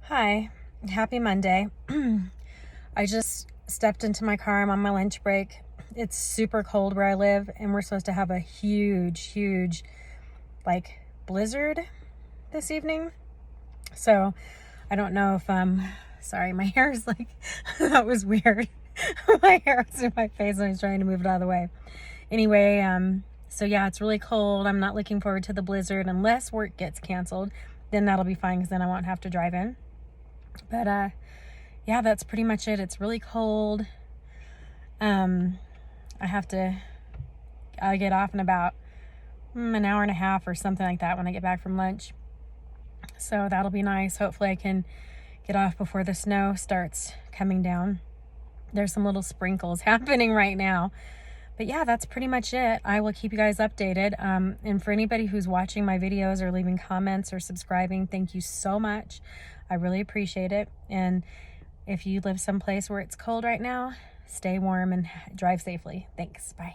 Hi, happy Monday. I just stepped into my car. I'm on my lunch break. It's super cold where I live, and we're supposed to have a huge, like, blizzard this evening. So I don't know if, sorry, my hair is like, that was weird. My hair was in my face and I was trying to move it out of the way. Anyway, so yeah, it's really cold. I'm not looking forward to the blizzard unless work gets canceled. Then that'll be fine because then I won't have to drive in. But yeah, that's pretty much it. It's really cold. I have to get off in about an hour and a half or something like that when I get back from lunch. So that'll be nice. Hopefully I can get off before the snow starts coming down. There's some little sprinkles happening right now. But yeah, that's pretty much it. I will keep you guys updated. And for anybody who's watching my videos or leaving comments or subscribing, thank you so much. I really appreciate it. And if you live someplace where it's cold right now, stay warm and drive safely. Thanks. Bye.